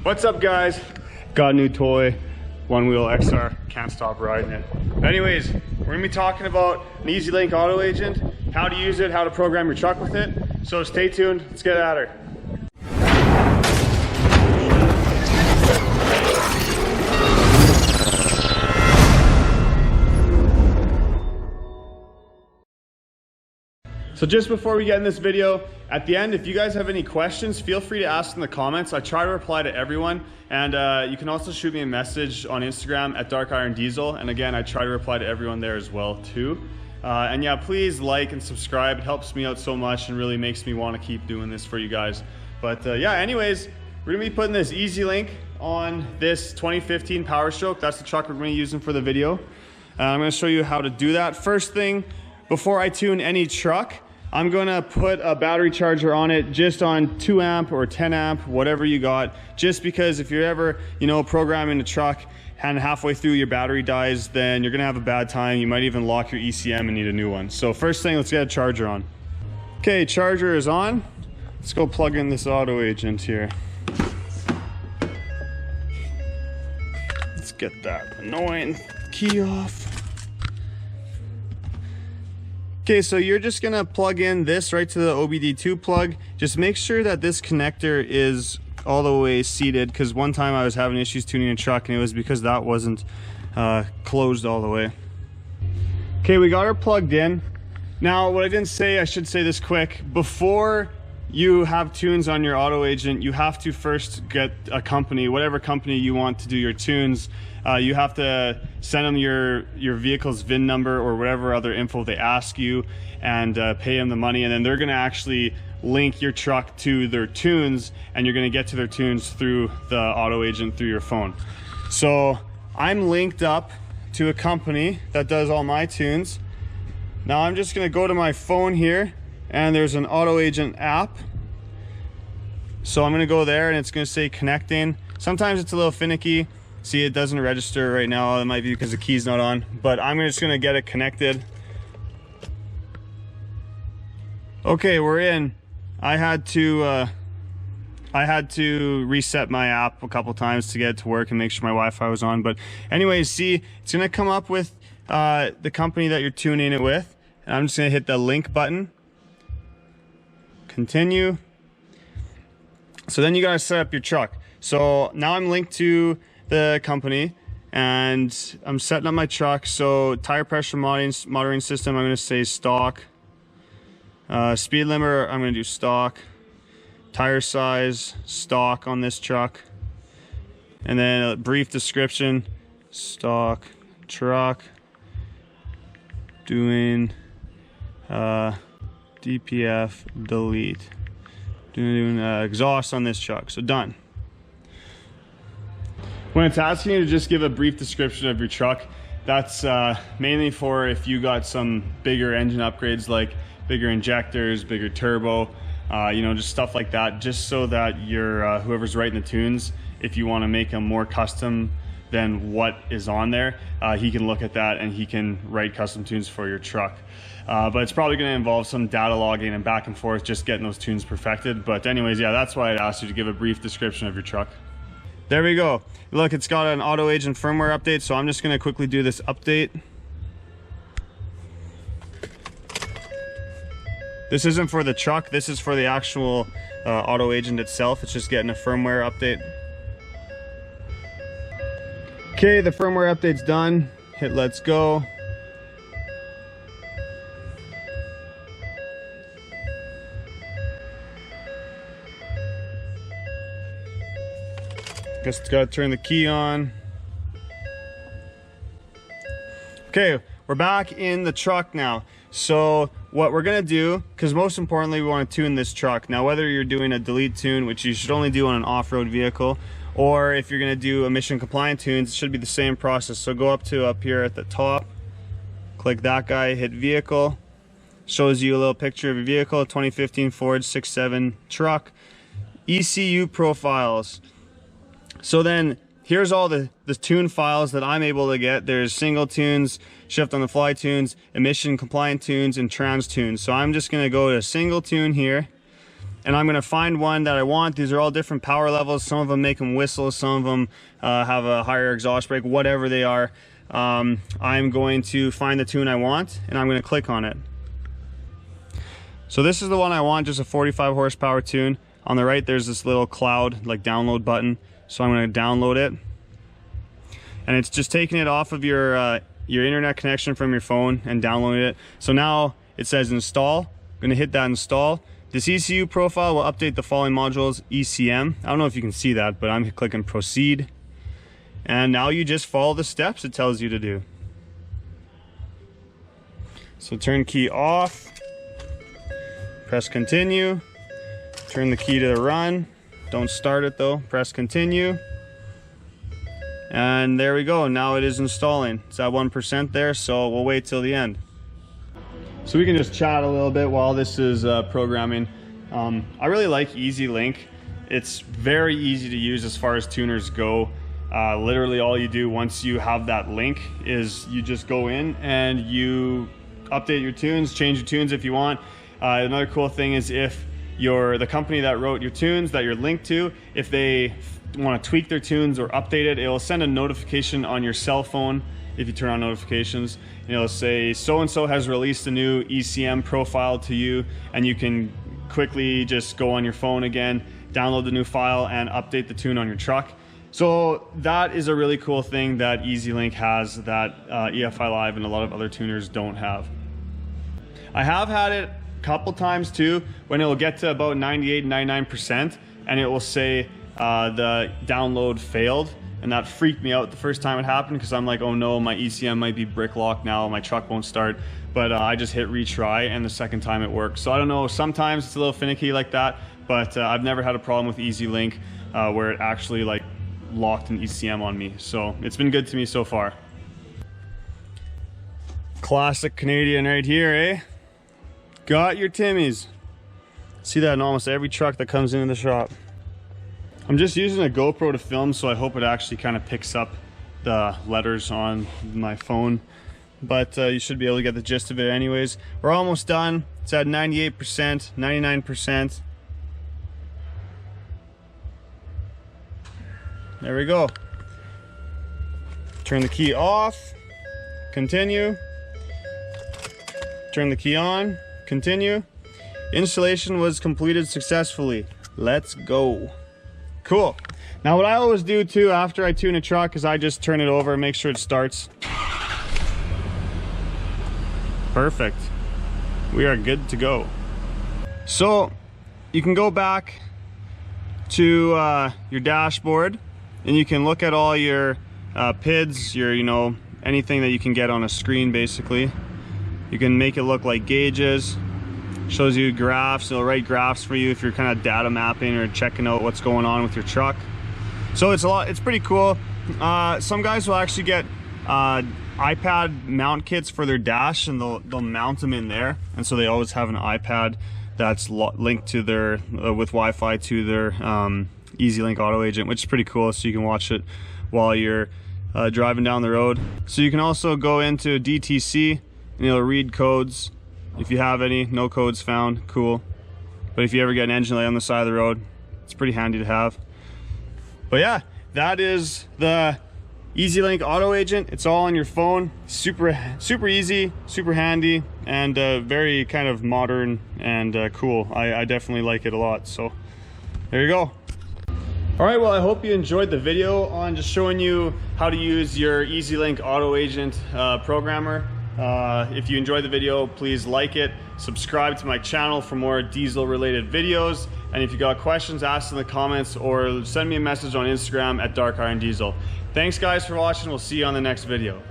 What's up, guys? Got a new toy, one wheel XR, can't stop riding it. Anyways, we're gonna be talking about an EZ LYNK Auto Agent, how to use it, how to program your truck with it. So stay tuned, let's get at her. So just before we get in this video, at the end, if you guys have any questions, feel free to ask in the comments. I try to reply to everyone, and you can also shoot me a message on Instagram at Dark Iron Diesel. And again, I try to reply to everyone there as well too. And yeah, please like and subscribe. It helps me out so much and really makes me want to keep doing this for you guys. But yeah, anyways, we're gonna be putting this EZ LYNK on this 2015 Power Stroke. That's the truck we're gonna be using for the video. I'm gonna show you how to do that. First thing, before I tune any truck, I'm gonna put a battery charger on it, just on 2 amp or 10 amp, whatever you got, just because if you're ever, programming a truck and halfway through your battery dies, then you're gonna have a bad time. You might even lock your ECM and need a new one. So first thing, let's get a charger on. Okay, charger is on. Let's go plug in this auto agent here. Let's get that annoying key off. Okay, so you're just gonna plug in this right to the OBD2 plug. Just make sure that this connector is all the way seated, because one time I was having issues tuning a truck and it was because that wasn't closed all the way. Okay, we got her plugged in. Now, what I didn't say, I should say this quick. Before you have tunes on your auto agent, you have to first get a company, whatever company you want to do your tunes. You have to send them your vehicle's VIN number or whatever other info they ask you, and pay them the money, and then they're gonna actually link your truck to their tunes, and you're gonna get to their tunes through the auto agent through your phone. So I'm linked up to a company that does all my tunes. Now I'm just gonna go to my phone here, and there's an auto agent app. So I'm gonna go there and it's gonna say connecting. Sometimes it's a little finicky. See, it doesn't register right now. It might be because the key's not on, but I'm just gonna get it connected. Okay, we're in. I had to reset my app a couple times to get it to work and make sure my Wi-Fi was on. But anyways, see, it's gonna come up with the company that you're tuning it with. And I'm just gonna hit the link button. Continue. So then you gotta set up your truck. So now I'm linked to the company and I'm setting up my truck. So tire pressure monitoring system, I'm going to say stock. Speed limiter, I'm going to do stock. Tire size, stock on this truck. And then a brief description, stock truck, doing DPF delete, doing exhaust on this truck. So done. When it's asking you to just give a brief description of your truck, that's mainly for if you got some bigger engine upgrades, like bigger injectors, bigger turbo, just stuff like that, just so that your whoever's writing the tunes, if you want to make them more custom than what is on there, he can look at that and he can write custom tunes for your truck. But it's probably going to involve some data logging and back and forth, just getting those tunes perfected. But anyways, yeah, that's why I'd asked you to give a brief description of your truck. There we go. Look, it's got an auto agent firmware update, so I'm just going to quickly do this update. This isn't for the truck, this is for the actual auto agent itself. It's just getting a firmware update. Okay, the firmware update's done. Hit let's go. Guess it's gotta turn the key on. Okay, we're back in the truck now. So what we're gonna do, because most importantly we want to tune this truck. Now whether you're doing a delete tune, which you should only do on an off-road vehicle, or if you're gonna do emission compliant tunes, it should be the same process. So go up here at the top, click that guy, hit vehicle, shows you a little picture of your vehicle, 2015 Ford 6.7 truck, ECU profiles. So then here's all the tune files that I'm able to get. There's single tunes, shift on the fly tunes, emission compliant tunes, and trans tunes. So I'm just gonna go to single tune here, and I'm gonna find one that I want. These are all different power levels. Some of them make them whistle, some of them have a higher exhaust brake, whatever they are. I'm going to find the tune I want, and I'm gonna click on it. So this is the one I want, just a 45 horsepower tune. On the right, there's this little cloud, like download button. So I'm gonna download it. And it's just taking it off of your internet connection from your phone and downloading it. So now it says install. I'm gonna hit that install. This ECU profile will update the following modules, ECM. I don't know if you can see that, but I'm clicking proceed. And now you just follow the steps it tells you to do. So turn key off, press continue, turn the key to the run. Don't start it though, press continue. And there we go, now it is installing. It's at 1% there, so we'll wait till the end. So we can just chat a little bit while this is programming. I really like EZ LYNK. It's very easy to use as far as tuners go. Literally all you do once you have that link is you just go in and you update your tunes, change your tunes if you want. Another cool thing is if the company that wrote your tunes that you're linked to, if they want to tweak their tunes or update it, it'll send a notification on your cell phone. If you turn on notifications, it'll say so-and-so has released a new ECM profile to you, and you can quickly just go on your phone again, download the new file and update the tune on your truck. So that is a really cool thing that EZ LYNK has that EFI Live and a lot of other tuners don't have. I have had it a couple times too when it will get to about 98, 99% and it will say the download failed, and that freaked me out the first time it happened because I'm like, oh no, my ECM might be brick locked now, my truck won't start. But I just hit retry and the second time it worked. So I don't know, sometimes it's a little finicky like that, but I've never had a problem with EZ LYNK where it actually like locked an ECM on me. So it's been good to me so far. Classic Canadian right here, eh? Got your Timmies. See that in almost every truck that comes into the shop. I'm just using a GoPro to film, so I hope it actually kind of picks up the letters on my phone. But you should be able to get the gist of it anyways. We're almost done. It's at 98%, 99%. There we go. Turn the key off, continue. Turn the key on, continue. Installation was completed successfully. Let's go. Cool. Now what I always do too after I tune a truck is I just turn it over and make sure it starts. Perfect. We are good to go. So you can go back to your dashboard and you can look at all your PIDs, your, anything that you can get on a screen basically. You can make it look like gauges. Shows you graphs, it'll write graphs for you if you're kind of data mapping or checking out what's going on with your truck. So it's pretty cool. Some guys will actually get iPad mount kits for their dash, and they'll mount them in there, and so they always have an iPad that's linked to their with Wi-Fi to their EZ LYNK Auto Agent, which is pretty cool, so you can watch it while you're driving down the road. So you can also go into DTC and it'll read codes. If you have any, no codes found, cool. But if you ever get an engine light on the side of the road, it's pretty handy to have. But yeah, that is the EZ LYNK Auto Agent. It's all on your phone. Super easy, super handy, and very kind of modern and cool. I definitely like it a lot. So there you go. All right, well, I hope you enjoyed the video on just showing you how to use your EZ LYNK Auto Agent programmer. If you enjoyed the video, please like it, subscribe to my channel for more diesel related videos, and if you got questions, ask in the comments or send me a message on Instagram at Dark Iron Diesel. Thanks guys for watching, we'll see you on the next video.